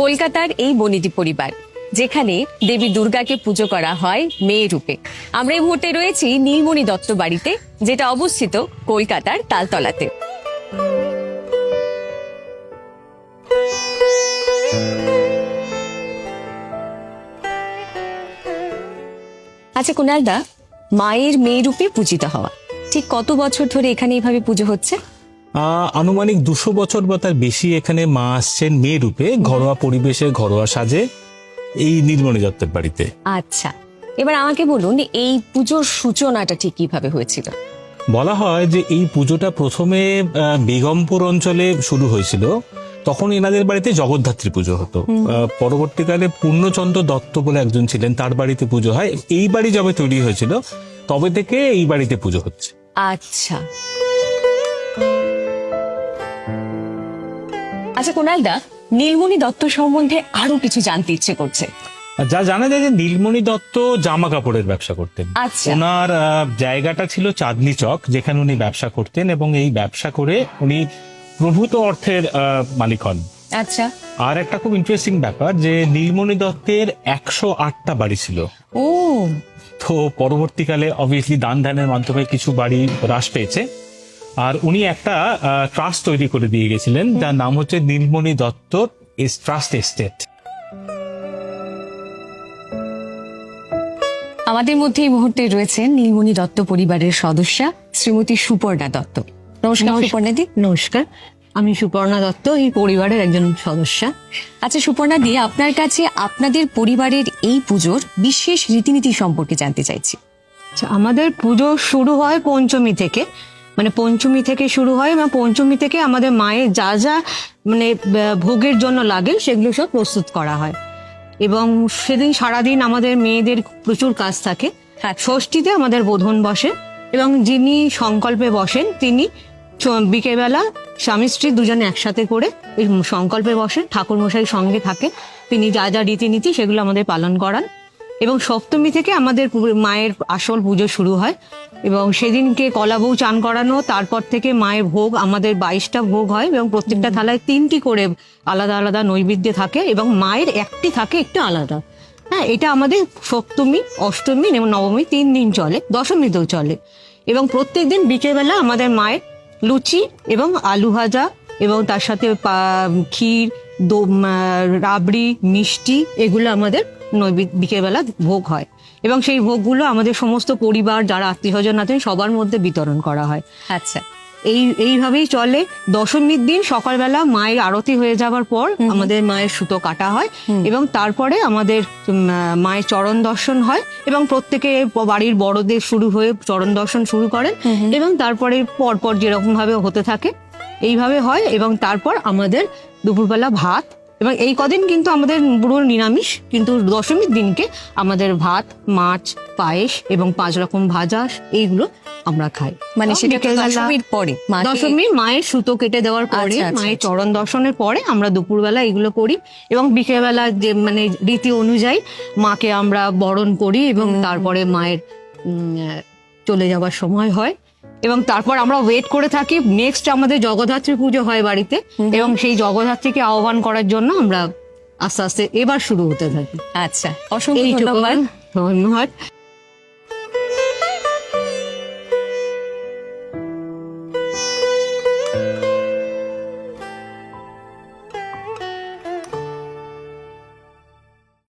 কলকাতার এই বনেদি পরিবার, যেখানে দেবী দুর্গাকে পুজো করা হয় মেয়ে রূপে। আমরা এই মুহূর্তে রয়েছি নীলমণি দত্ত বাড়িতে, যেটা অবস্থিত কলকাতার তালতলাতে। আচ্ছা কুণালদা, মায়ের মেয়ে রূপে পূজিত হওয়া ঠিক কত বছর ধরে এখানে এইভাবে পুজো হচ্ছে? আনুমানিক 200 বছর বা তার বেশি এখানে মা আসছেন মেয়ে রূপে, ঘরোয়া পরিবেশে, ঘরোয়া সাজে, এই নীলমণি দত্তের বাড়িতে। আচ্ছা, এবার আমাকে বলুন এই পুজোর সূচনাটা ঠিক কিভাবে হয়েছিল? বলা হয় যে এই পুজোটা প্রথমে বেগমপুর অঞ্চলে শুরু হয়েছিল। তখন এনাদের বাড়িতে জগদ্ধাত্রী পুজো হতো। পরবর্তীকালে পূর্ণচন্দ্র দত্ত বলে একজন ছিলেন, তার বাড়িতে পুজো হয়। এই বাড়ি যবে তৈরি হয়েছিল তবে থেকে এই বাড়িতে পুজো হচ্ছে। আচ্ছা আচ্ছা কুণালদা, নীলমণি দত্ত সম্বন্ধে আরো কিছু জানতে ইচ্ছে করছে। যা জানা যায় যে নীলমণি দত্ত জামা কাপড়ের ব্যবসা করতেন। আচ্ছা। ওনার জায়গাটা ছিল চাঁদনি চক, যেখানে উনি ব্যবসা করতেন, এবং এই ব্যবসা করে উনি প্রভূত অর্থের মালিক হন। আচ্ছা। আর একটা খুব ইন্টারেস্টিং ব্যাপার যে নীলমণি দত্তের 108টা বাড়ি ছিল। ও, তো পরবর্তীকালে অবভিয়াসলি দান ধ্যানের মাধ্যমে কিছু বাড়ি হ্রাস পেয়েছে। আর উনি একটা ট্রাস্ট তৈরি করে দিয়ে গেছিলেন, যার নাম হচ্ছে নীলমণি দত্ত ট্রাস্ট এস্টেট। আমাদের মধ্যে এই মুহূর্তে রয়েছেন নীলমণি দত্ত পরিবারের সদস্যা শ্রীমতী সুপর্ণা দত্ত। নমস্কার সুপর্ণাদি। নমস্কার, আমি সুপর্ণা দত্ত, এই পরিবারের একজন সদস্যা। আচ্ছা সুপর্ণাদি, আপনার কাছে আপনাদের পরিবারের এই পুজোর বিশেষ রীতিনীতি সম্পর্কে জানতে চাইছি। আচ্ছা, আমাদের পুজো শুরু হয় পঞ্চমী থেকে, মানে পঞ্চমী থেকে শুরু হয়, এবং পঞ্চমী থেকে আমাদের মায়ের যা যা মানে ভোগের জন্য লাগে সেগুলো সব প্রস্তুত করা হয়। এবং সেদিন সারাদিন আমাদের মেয়েদের প্রচুর কাজ থাকে। ষষ্ঠীতে আমাদের বোধন বসে, এবং যিনি সংকল্পে বসেন তিনি বিকেলবেলা স্বামী স্ত্রী দুজনে একসাথে করে এই সংকল্পে বসেন, ঠাকুরমশাই সঙ্গে থাকে, তিনি যা যা রীতিনীতি সেগুলো আমাদের পালন করান। এবং সপ্তমী থেকে আমাদের মায়ের আসল পুজো শুরু হয়, এবং সেদিনকে কলা বউ চান করানো, তারপর থেকে মায়ের ভোগ আমাদের 22টা ভোগ হয়, এবং প্রত্যেকটা থালায় 3টি করে আলাদা আলাদা নৈবেদ্য থাকে, এবং মায়ের একটি থাকে একটু আলাদা। হ্যাঁ, এটা আমাদের সপ্তমী, অষ্টমী এবং নবমী 3 দিন চলে, দশমীতেও চলে। এবং প্রত্যেকদিন বিকেলবেলা আমাদের মায়ের লুচি এবং আলু ভাজা, এবং তার সাথে ক্ষীর, রাবড়ি, মিষ্টি, এগুলো আমাদের বিকেলবেলা ভোগ হয়। এবং সেই ভোগগুলো আমাদের সমস্ত পরিবার, যারা আত্মীয় স্বজন আছেন, সবার মধ্যে বিতরণ করা হয়। আচ্ছা, এইভাবেই চলে। দশমীর দিন সকালবেলা মায়ের আরতি হয়ে যাওয়ার পর আমাদের মায়ের সুতো কাটা হয়, এবং তারপরে আমাদের মায়ের চরণ দর্শন হয়, এবং প্রত্যেকে বাড়ির বড়দের শুরু হয়ে চরণ দর্শন শুরু করেন, এবং তারপরে পরপর যেরকম ভাবে হতে থাকে এইভাবে হয়। এবং তারপর আমাদের দুপুরবেলা ভাত, এবং এই কদিন কিন্তু আমাদের পুরো নিরামিষ, কিন্তু দশমীর দিনকে আমাদের ভাত, মাছ, পায়েস এবং 5 রকম ভাজা, এইগুলো আমরা খাই। মানে সেটা দশমীর পরে, দশমী মায়ের সুতো কেটে দেওয়ার পরে, মায়ের চরণ দর্শনের পরে আমরা দুপুরবেলা এগুলো করি, এবং বিকেলবেলা যে মানে রীতি অনুযায়ী মাকে আমরা বরণ করি, এবং তারপরে মায়ের চলে যাওয়ার সময় হয়। এবং তারপর আমরা ওয়েট করে থাকি, নেক্সট আমাদের জগদ্ধাত্রী পুজো হয় বাড়িতে, এবং সেই জগদ্ধাত্রীকে আহ্বান করার জন্য আমরা আস্তে আস্তে এবার শুরু হতে থাকি। আচ্ছা, অসংখ্য ধন্যবাদ। ধন্যবাদ।